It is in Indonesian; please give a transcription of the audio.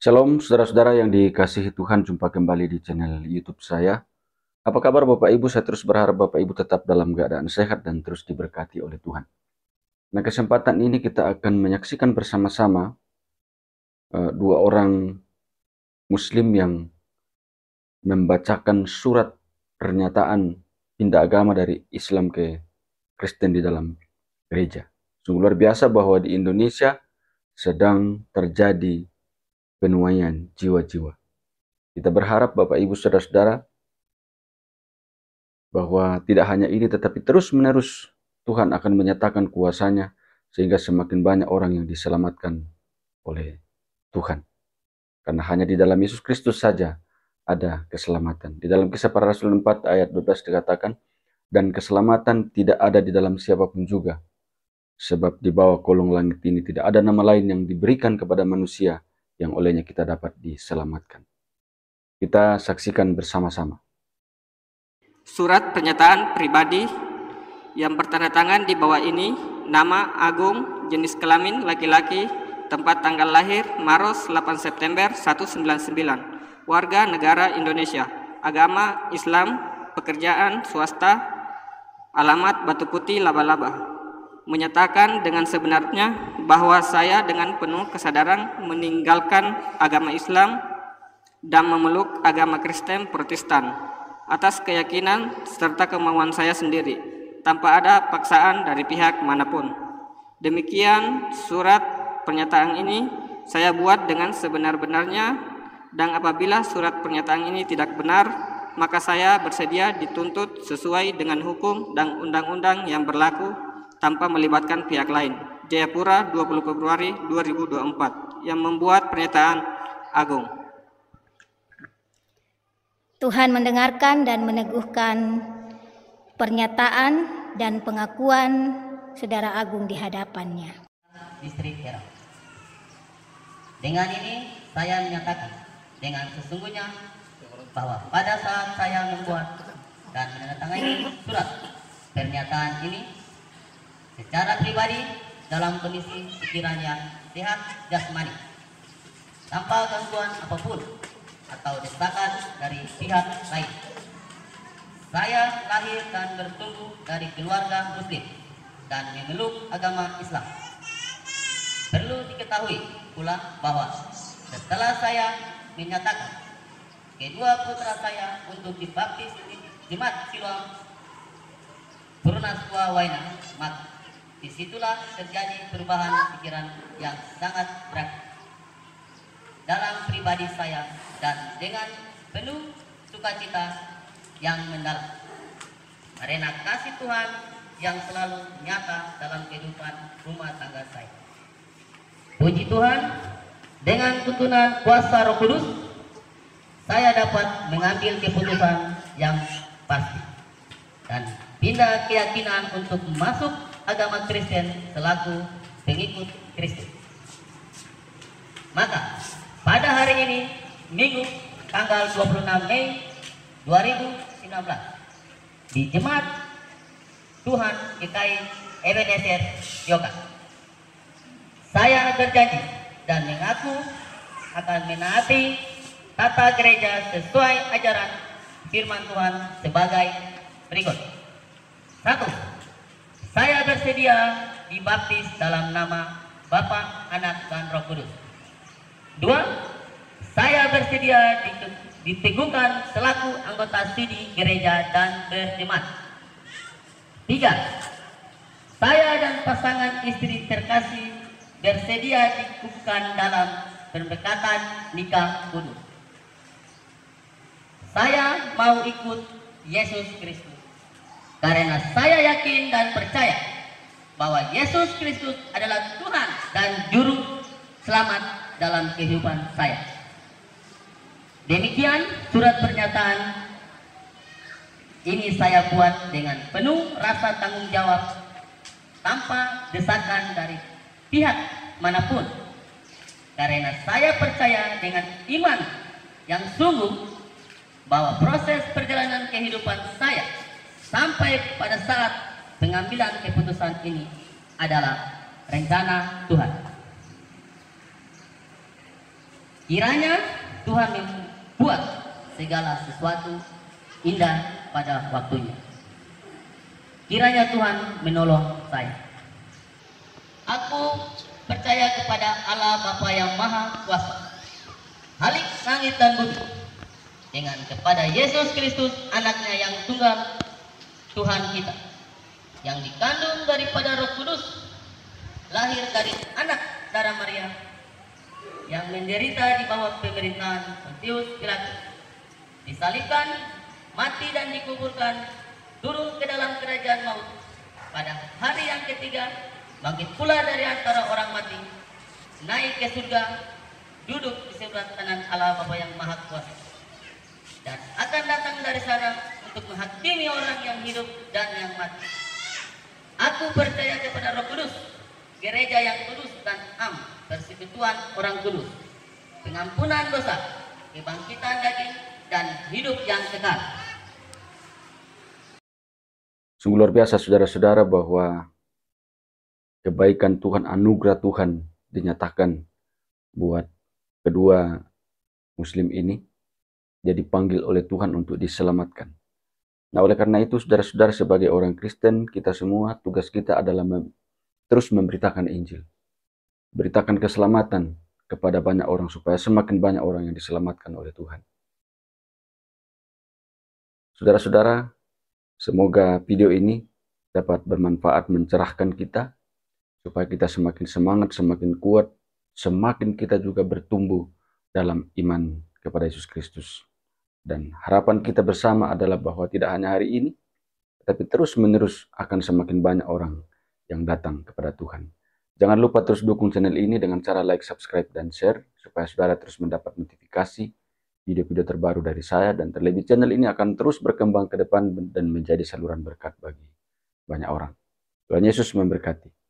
Shalom saudara-saudara yang dikasihi Tuhan, jumpa kembali di channel YouTube saya. Apa kabar Bapak Ibu? Saya terus berharap Bapak Ibu tetap dalam keadaan sehat dan terus diberkati oleh Tuhan. Nah, kesempatan ini kita akan menyaksikan bersama-sama dua orang Muslim yang membacakan surat pernyataan pindah agama dari Islam ke Kristen di dalam gereja. Sungguh luar biasa bahwa di Indonesia sedang terjadi penuaian jiwa-jiwa. Kita berharap Bapak Ibu Saudara-saudara bahwa tidak hanya ini tetapi terus-menerus Tuhan akan menyatakan kuasa-Nya sehingga semakin banyak orang yang diselamatkan oleh Tuhan. Karena hanya di dalam Yesus Kristus saja ada keselamatan. Di dalam Kisah Para Rasul 4 ayat 12 dikatakan, dan keselamatan tidak ada di dalam siapapun juga. Sebab di bawah kolong langit ini tidak ada nama lain yang diberikan kepada manusia yang olehnya kita dapat diselamatkan. Kita saksikan bersama-sama. Surat pernyataan pribadi yang bertanda tangan di bawah ini, nama Agung, jenis kelamin laki-laki, tempat tanggal lahir Maros 8 September 199, warga negara Indonesia, agama Islam, pekerjaan swasta, alamat Batu Putih Laba-Laba. Menyatakan dengan sebenarnya bahwa saya dengan penuh kesadaran meninggalkan agama Islam dan memeluk agama Kristen Protestan atas keyakinan serta kemauan saya sendiri, tanpa ada paksaan dari pihak manapun. Demikian surat pernyataan ini saya buat dengan sebenar-benarnya, dan apabila surat pernyataan ini tidak benar, maka saya bersedia dituntut sesuai dengan hukum dan undang-undang yang berlaku tanpa melibatkan pihak lain. Jayapura, 20 Februari 2024, yang membuat pernyataan Agung. Tuhan mendengarkan dan meneguhkan pernyataan dan pengakuan Saudara Agung di hadapannya. Distrik Herang. Dengan ini saya menyatakan dengan sesungguhnya bahwa pada saat saya membuat dan menandatangani surat pernyataan ini secara pribadi dalam kondisi pikirannya sehat jasmani, tanpa gangguan apapun atau desakan dari pihak lain. Saya lahir dan bertumbuh dari keluarga Muslim dan memeluk agama Islam. Perlu diketahui pula bahwa setelah saya menyatakan kedua putra saya untuk dibaptis di Jemaat Siloam Purnaskua Waina, maka disitulah terjadi perubahan pikiran yang sangat berat dalam pribadi saya, dan dengan penuh sukacita yang mendalam karena kasih Tuhan yang selalu nyata dalam kehidupan rumah tangga saya. Puji Tuhan, dengan tuntunan kuasa Roh Kudus saya dapat mengambil keputusan yang pasti dan pindah keyakinan untuk masuk agama Kristen selaku pengikut Kristus. Maka pada hari ini, Minggu tanggal 26 Mei 2019, di Jemaat Tuhan GKI Ebenezer Yoga, saya berjanji dan mengaku akan menaati tata gereja sesuai ajaran firman Tuhan sebagai berikut. 1. Saya bersedia dibaptis dalam nama Bapa, Anak, dan Roh Kudus. 2. Saya bersedia diteguhkan selaku anggota sidi gereja dan berjemaat. 3. Saya dan pasangan istri terkasih bersedia dikukuhkan dalam pernikahan nikah kudus. Saya mau ikut Yesus Kristus karena saya yakin dan percaya bahwa Yesus Kristus adalah Tuhan dan Juru Selamat dalam kehidupan saya. Demikian surat pernyataan ini saya buat dengan penuh rasa tanggung jawab, tanpa desakan dari pihak manapun, karena saya percaya dengan iman yang sungguh bahwa proses perjalanan kehidupan saya sampai pada saat pengambilan keputusan ini adalah rencana Tuhan. Kiranya Tuhan membuat segala sesuatu indah pada waktunya. Kiranya Tuhan menolong saya. Aku percaya kepada Allah Bapa yang Maha Kuasa, Khalik langit dan bumi, dengan kepada Yesus Kristus anaknya yang tunggal, Tuhan kita, yang dikandung daripada Roh Kudus, lahir dari anak Sara Maria, yang menderita di bawah pemerintahan Pontius Pilatus, disalibkan, mati dan dikuburkan, turun ke dalam kerajaan maut, pada hari yang ketiga bangkit pula dari antara orang mati, naik ke surga, duduk di sebelah kanan Allah Bapa yang Maha Kuasa, dan akan datang dari sana untuk menghakimi orang yang hidup dan yang mati. Aku percaya kepada Roh Kudus, gereja yang kudus dan am, persekutuan orang kudus, pengampunan dosa, kebangkitan daging, dan hidup yang kekal. Sungguh luar biasa saudara-saudara bahwa kebaikan Tuhan, anugerah Tuhan dinyatakan buat kedua Muslim ini, jadi dipanggil oleh Tuhan untuk diselamatkan. Nah, oleh karena itu saudara-saudara, sebagai orang Kristen, kita semua tugas kita adalah terus memberitakan Injil, beritakan keselamatan kepada banyak orang supaya semakin banyak orang yang diselamatkan oleh Tuhan. Saudara-saudara, semoga video ini dapat bermanfaat, mencerahkan kita, supaya kita semakin semangat, semakin kuat, semakin kita juga bertumbuh dalam iman kepada Yesus Kristus. Dan harapan kita bersama adalah bahwa tidak hanya hari ini, tetapi terus-menerus akan semakin banyak orang yang datang kepada Tuhan. Jangan lupa terus dukung channel ini dengan cara like, subscribe, dan share, supaya saudara terus mendapat notifikasi video-video terbaru dari saya, dan terlebih channel ini akan terus berkembang ke depan dan menjadi saluran berkat bagi banyak orang. Tuhan Yesus memberkati.